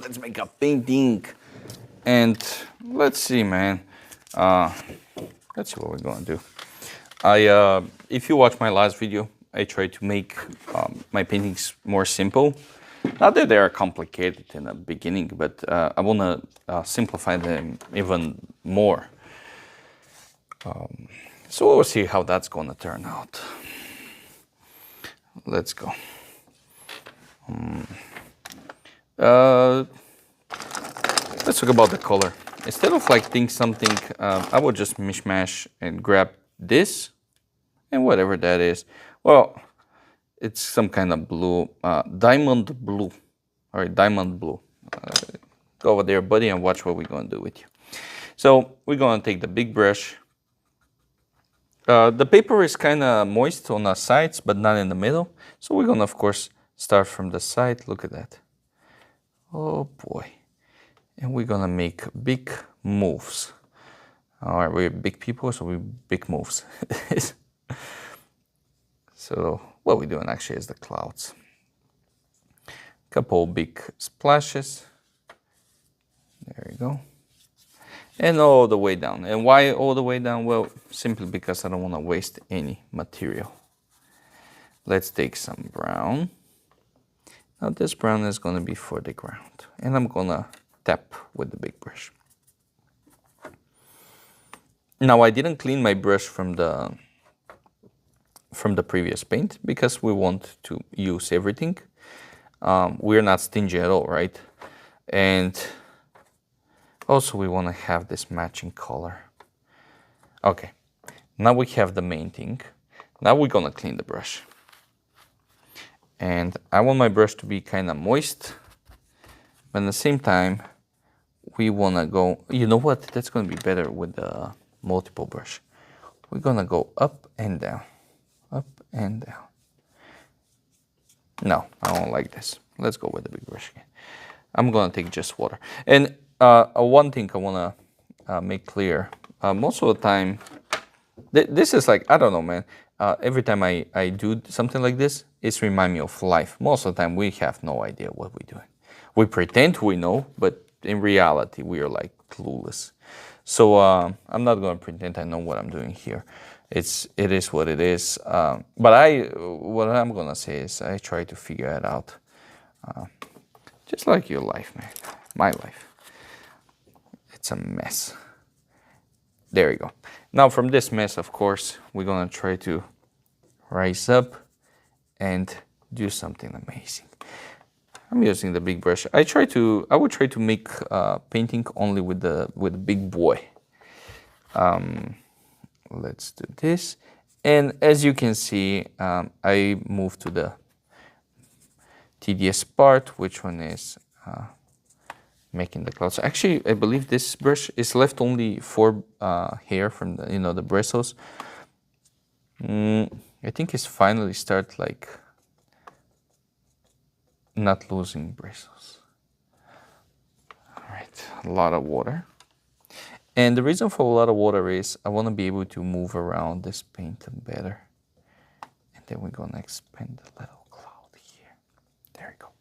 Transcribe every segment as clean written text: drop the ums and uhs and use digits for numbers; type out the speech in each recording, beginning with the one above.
let's make a painting. And let's see, man. Let's see what we're gonna do. If you watch my last video, I tried to make my paintings more simple. Not that they are complicated in the beginning, but I wanna simplify them even more. So we'll see how that's gonna turn out. Let's go. Let's talk about the color. Instead of like think something, I would just mishmash and grab this and whatever that is. Well, it's some kind of blue, diamond blue. All right, diamond blue. Go over there, buddy, and watch what we're gonna do with you. So we're gonna take the big brush. The paper is kind of moist on the sides, but not in the middle. So we're gonna, of course, start from the side. Look at that. Oh boy. And we're gonna make big moves. All right, we're big people, so we big moves. So what we're doing actually is the clouds. Couple big splashes. There you go. And all the way down. And why all the way down? Well, simply because I don't want to waste any material. Let's take some brown. Now this brown is going to be for the ground. And I'm going to tap with the big brush. Now I didn't clean my brush from the previous paint because we want to use everything. We're not stingy at all, right? And also we want to have this matching color. Okay, now we have the main thing. Now we're gonna clean the brush. And I want my brush to be kind of moist, but at the same time, we wanna go, you know what? That's gonna be better with the multiple brush. We're gonna go up and down, up and down. No, I don't like this. Let's go with the big brush again. I'm gonna take just water. And one thing I wanna make clear, most of the time, this is like, I don't know, man. Every time I do something like this, it's remind me of life. Most of the time, we have no idea what we're doing. We pretend we know, but in reality, we are like clueless. So I'm not gonna pretend I know what I'm doing here. It is what it is. But what I'm gonna say is I try to figure it out. Just like your life, man. My life. It's a mess. There we go. Now from this mess, of course, we're gonna try to rise up and do something amazing. I'm using the big brush. I would try to make painting only with the big boy. Let's do this. And as you can see, I moved to the tedious part, which one is making the clouds. Actually, I believe this brush is left only for hair from the the bristles. I think it's finally start like not losing bristles. All right, a lot of water. And the reason for a lot of water is I want to be able to move around this paint better. And then we're gonna expand the little cloud here. There we go.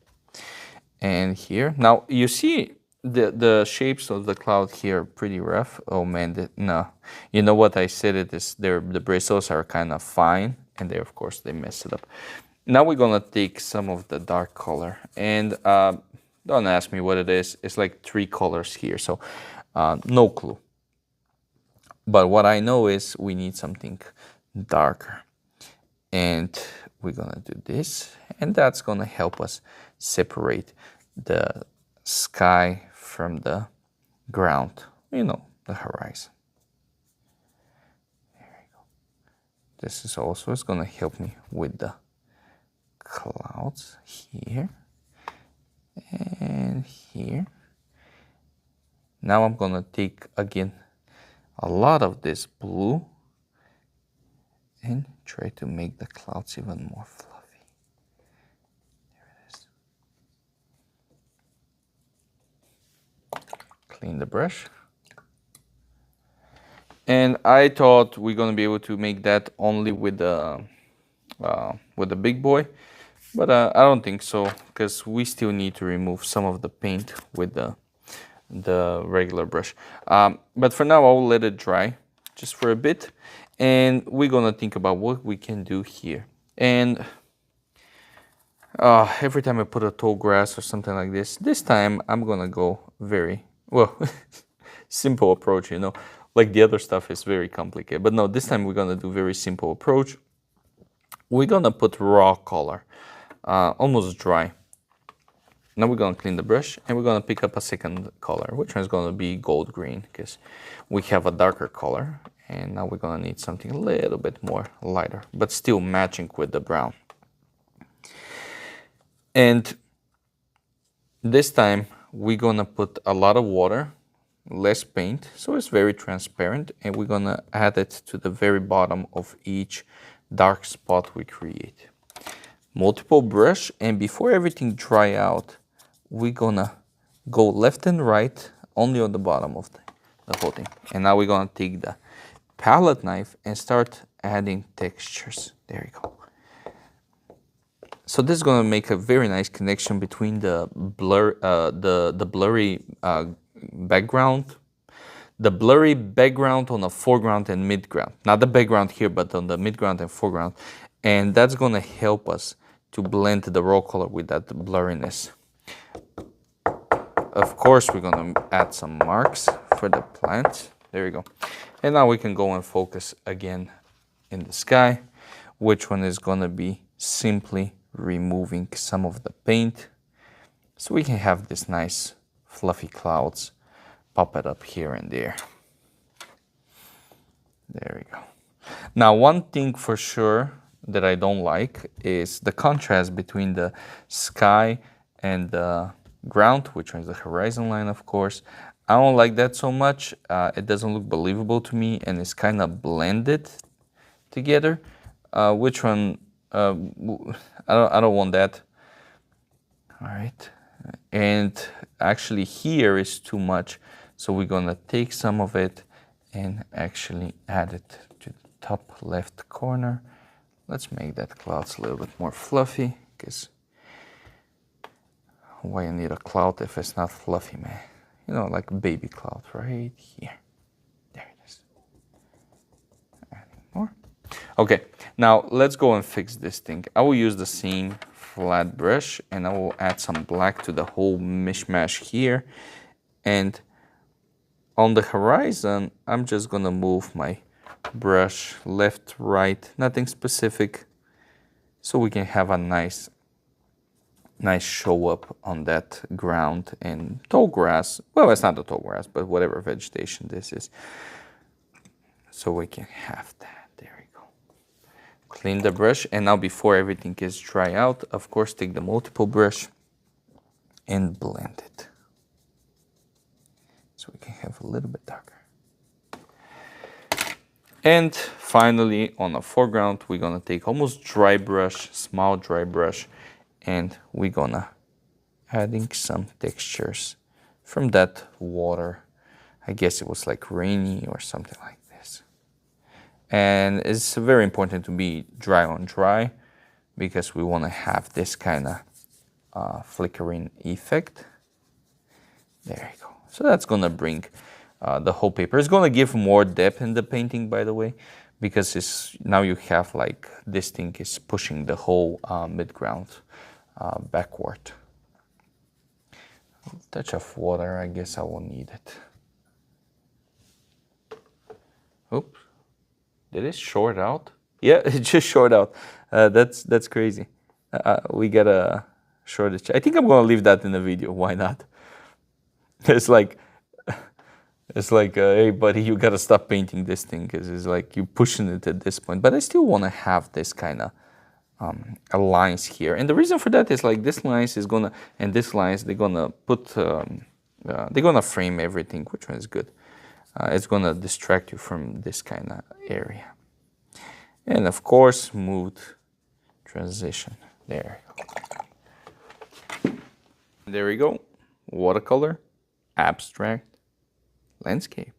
And here, now you see the shapes of the cloud here are pretty rough. Oh man, no. You know what I said, the bristles are kind of fine, and they, of course, they mess it up. Now we're gonna take some of the dark color, and don't ask me what it is. It's like 3 colors here, so no clue. But what I know is we need something darker, and we're gonna do this, and that's gonna help us separate the sky from the ground, the horizon. There we go. This is also going to help me with the clouds here and here. Now I'm going to take again a lot of this blue and try to make the clouds even more fluffy. Clean the brush. And I thought we're gonna be able to make that only with the big boy, But I don't think so, because we still need to remove some of the paint with the regular brush. But for now, I'll let it dry just for a bit, and we're gonna think about what we can do here. And every time I put a tall grass or something like this time I'm gonna go very, well, simple approach, you know. Like the other stuff is very complicated. But no, this time we're gonna do very simple approach. We're gonna put raw color, almost dry. Now we're gonna clean the brush and we're gonna pick up a second color, which one's gonna be gold green, because we have a darker color. And now we're gonna need something a little bit more lighter, but still matching with the brown. And this time we're gonna put a lot of water, less paint, so it's very transparent, and we're gonna add it to the very bottom of each dark spot we create. Multiple brush, and before everything dry out, we're gonna go left and right only on the bottom of the whole thing. And now we're gonna take the palette knife and start adding textures. There you go. So this is going to make a very nice connection between the blurry background, the blurry background on the foreground and midground. Not the background here, but on the midground and foreground. And that's going to help us to blend the raw color with that blurriness. Of course, we're going to add some marks for the plant. There you go. And now we can go and focus again in the sky, which one is going to be simply removing some of the paint so we can have this nice fluffy clouds pop it up here and there. There we go. Now, one thing for sure that I don't like is the contrast between the sky and the ground, which is the horizon line, of course. I don't like that so much. It doesn't look believable to me, and it's kind of blended together. Which one? I don't want that. All right, and actually here is too much, so we're gonna take some of it and actually add it to the top left corner. Let's make that clouds a little bit more fluffy, because why you need a cloud if it's not fluffy, man? You know, like a baby cloud right here. There it is. Adding more. Okay, now let's go and fix this thing. I will use the same flat brush and I will add some black to the whole mishmash here. And on the horizon, I'm just gonna move my brush left, right, nothing specific, so we can have a nice show up on that ground and tall grass. Well, it's not the tall grass, but whatever vegetation this is. So we can have that. There we go. Clean the brush, and now before everything gets dry out, of course, take the multiple brush and blend it. So we can have a little bit darker. And finally, on the foreground, we're gonna take almost dry brush, small dry brush, and we're gonna adding some textures from that water. I guess it was like rainy or something like this. And it's very important to be dry on dry, because we want to have this kind of flickering effect. There you go. So that's gonna bring the whole paper. It's gonna give more depth in the painting, by the way, because it's now you have like this thing is pushing the whole midground backward. A touch of water, I guess I will need it. Oops, did it short out? Yeah, it just short out. That's crazy. We got a shortage. I think I'm gonna leave that in the video. Why not? It's like, hey buddy, you gotta stop painting this thing, because it's like you pushing it at this point. But I still want to have this kind of lines here, and the reason for that is like this lines is gonna, and this lines, they're gonna put they're gonna frame everything, which one is good. It's gonna distract you from this kind of area. And of course, smooth transition. There we go. Watercolor, abstract, landscape.